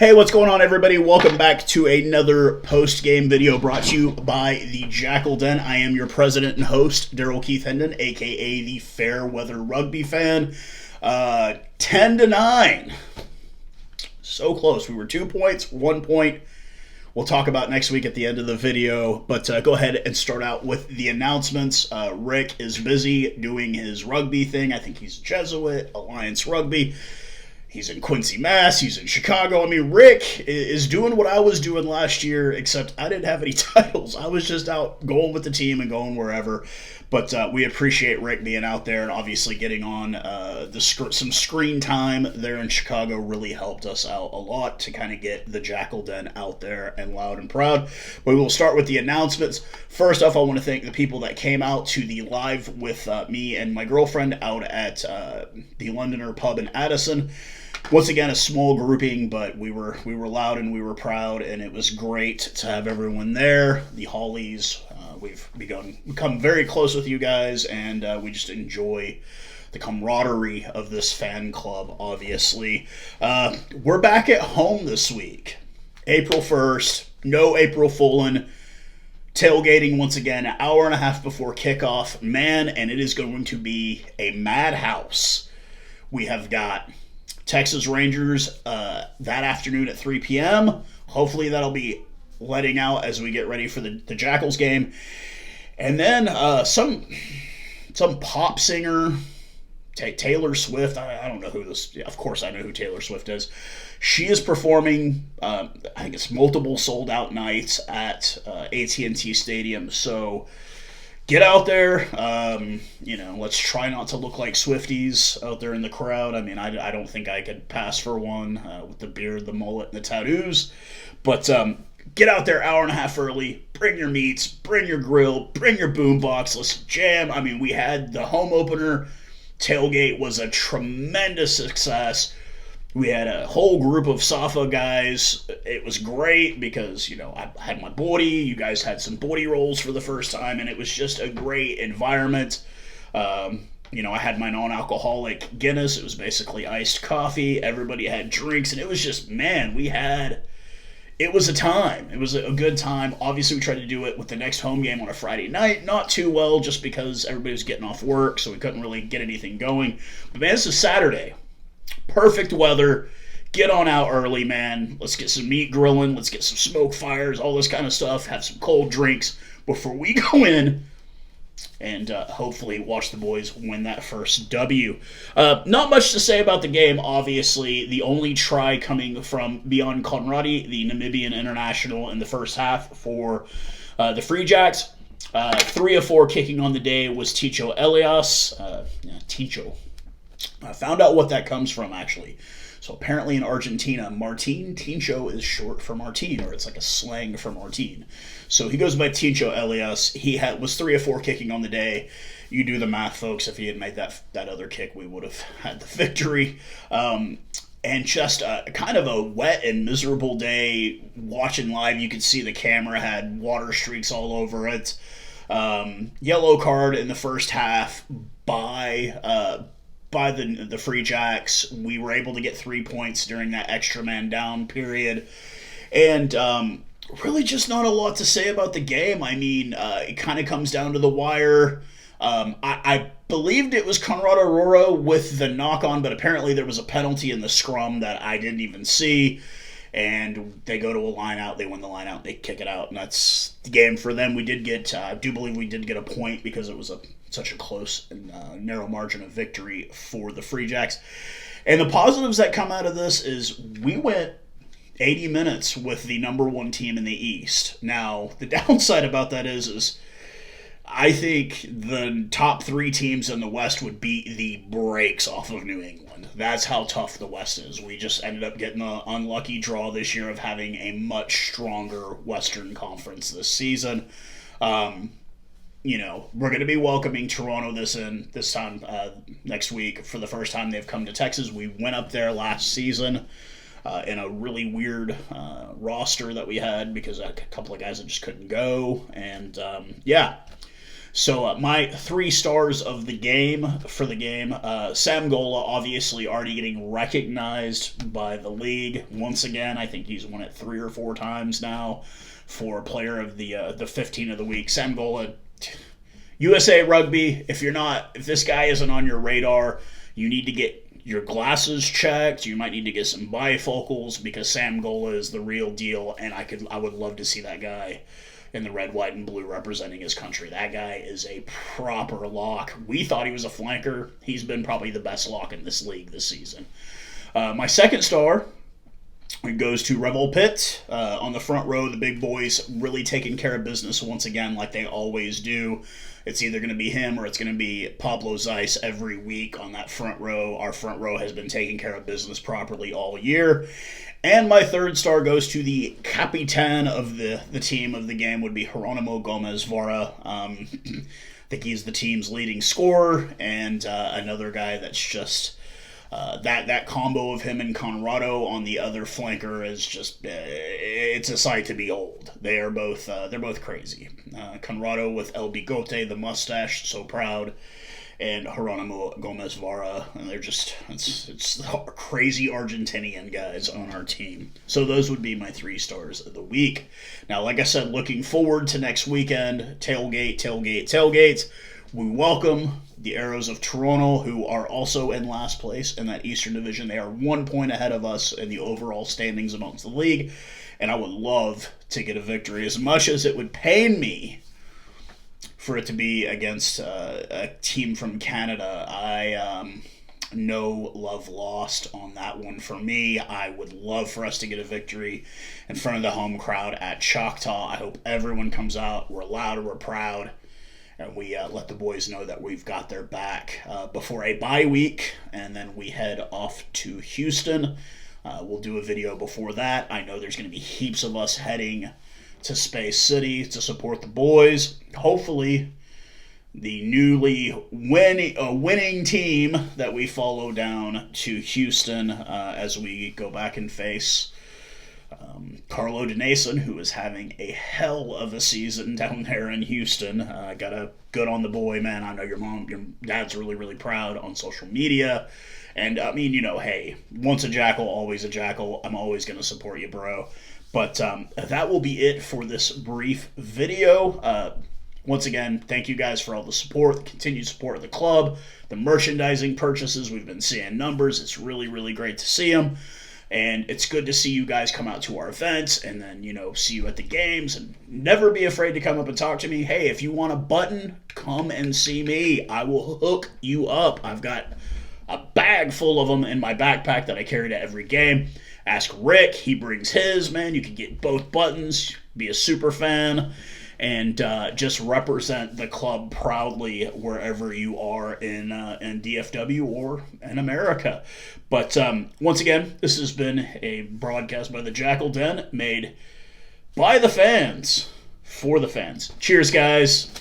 Hey, what's going on, everybody? Welcome back to another post-game video brought to you by the Jackal Den. I am your president and host, Daryl Keith Hendon, a.k.a. the Fairweather Rugby Fan. 10-9. So close. We were 2 points, 1 point. We'll talk about next week at the end of the video, but go ahead and start out with the announcements. Rick is busy doing his rugby thing. I think he's Jesuit, Alliance Rugby. He's in Quincy, Mass. He's in Chicago. I mean, Rick is doing what I was doing last year, except I didn't have any titles. I was just out going with the team and going wherever. But we appreciate Rick being out there and obviously getting on some screen time there in Chicago really helped us out a lot to kind of get the Jackal Den out there and loud and proud. But we will start with the announcements. First off, I want to thank the people that came out to the live with me and my girlfriend out at the Londoner Pub in Addison. Once again, a small grouping, but we were loud and we were proud, and it was great to have everyone there. The Hollies, we've become very close with you guys, and we just enjoy the camaraderie of this fan club, obviously. We're back at home this week. April 1st, no April Fooling. Tailgating once again, an hour and a half before kickoff. Man, and it is going to be a madhouse. We have got Texas Rangers that afternoon at 3 p.m. Hopefully that'll be letting out as we get ready for the Jackals game. And then some pop singer, Taylor Swift. I don't know who this. Of course I know who Taylor Swift is. She is performing, I think it's multiple sold-out nights at AT&T Stadium. So get out there, let's try not to look like Swifties out there in the crowd. I mean, I don't think I could pass for one with the beard, the mullet, and the tattoos. But get out there hour and a half early, bring your meats, bring your grill, bring your boombox, let's jam. I mean, we had the home opener. Tailgate was a tremendous success. We had a whole group of Safa guys. It was great because, I had my body. You guys had some body rolls for the first time, and it was just a great environment. I had my non-alcoholic Guinness. It was basically iced coffee. Everybody had drinks, and it was just, man, it was a time. It was a good time. Obviously, we tried to do it with the next home game on a Friday night. Not too well just because everybody was getting off work, so we couldn't really get anything going. But, man, this is Saturday. Perfect weather. Get on out early, man. Let's get some meat grilling. Let's get some smoke fires, all this kind of stuff. Have some cold drinks before we go in and hopefully watch the boys win that first W. Not much to say about the game, obviously. The only try coming from Bjorn Conradi, the Namibian international, in the first half for the Free Jacks. 3 of 4 kicking on the day was Ticho Elias. Ticho. I found out what that comes from, actually. So apparently in Argentina, Martin Tincho is short for Martin, or it's like a slang for Martin. So he goes by Ticho Elias. He was 3 of 4 kicking on the day. You do the math, folks. If he had made that other kick, we would have had the victory. And just kind of a wet and miserable day. Watching live, you could see the camera had water streaks all over it. Yellow card in the first half by the Free Jacks. We were able to get 3 points during that extra man down period. And really just not a lot to say about the game. I mean, it kind of comes down to the wire. I believed it was Conrad Aurora with the knock-on, but apparently there was a penalty in the scrum that I didn't even see. And they go to a line-out, they win the line-out, they kick it out, and that's the game for them. We did get, I do believe we did get a point because it was such a close and narrow margin of victory for the Free Jacks. And the positives that come out of this is we went 80 minutes with the number 1 team in the East. Now, the downside about that is I think the top 3 teams in the West would beat the brakes off of New England. That's how tough the West is. We just ended up getting an unlucky draw this year of having a much stronger Western Conference this season. We're going to be welcoming Toronto this time next week for the first time they've come to Texas. We went up there last season in a really weird roster that we had because a couple of guys that just couldn't go. And, So my 3 stars of the game for the game, Sam Gola obviously already getting recognized by the league once again. I think he's won it 3 or 4 times now for player of the 15 of the week. Sam Gola, USA Rugby. If this guy isn't on your radar, you need to get your glasses checked. You might need to get some bifocals because Sam Gola is the real deal, and I would love to see that guy in the red, white, and blue representing his country. That guy is a proper lock. We thought he was a flanker. He's been probably the best lock in this league this season. My 2nd star goes to Revel Pitt. On the front row, the big boys really taking care of business once again like they always do. It's either going to be him or it's going to be Pablo Zeiss every week on that front row. Our front row has been taking care of business properly all year. And my 3rd star goes to the capitan of the team of the game, would be Geronimo Gomez Vara. I think he's the team's leading scorer, and another guy that's just that combo of him and Conrado on the other flanker is just it's a sight to behold. They're both crazy. Conrado with El Bigote, the mustache, so proud, and Geronimo Gomez Vara, and they're just it's crazy Argentinian guys on our team. So those would be my 3 stars of the week. Now, like I said, looking forward to next weekend, tailgate. We welcome the Arrows of Toronto, who are also in last place in that Eastern Division. They are 1 point ahead of us in the overall standings amongst the league, and I would love to get a victory. As much as it would pain me for it to be against a team from Canada, no love lost on that one for me. I would love for us to get a victory in front of the home crowd at Choctaw. I hope everyone comes out. We're loud, we're proud, and we let the boys know that we've got their back before a bye week, and then we head off to Houston. We'll do a video before that. I know there's going to be heaps of us heading to Space City to support the boys. Hopefully, the newly winning team that we follow down to Houston as we go back and face Carlo Denason, who is having a hell of a season down there in Houston. Got good on the boy, man. I know your dad's really, really proud on social media. And, I mean, hey, once a jackal, always a jackal. I'm always going to support you, bro. But that will be it for this brief video. Once again, thank you guys for all the support, the continued support of the club, the merchandising purchases. We've been seeing numbers. It's really, really great to see them. And it's good to see you guys come out to our events and then, see you at the games. And never be afraid to come up and talk to me. Hey, if you want a button, come and see me. I will hook you up. I've got a bag full of them in my backpack that I carry to every game. Ask Rick. He brings his, man. You can get both buttons, be a super fan, and just represent the club proudly wherever you are in DFW or in America. But once again, this has been a broadcast by the Jackal Den, made by the fans, for the fans. Cheers, guys.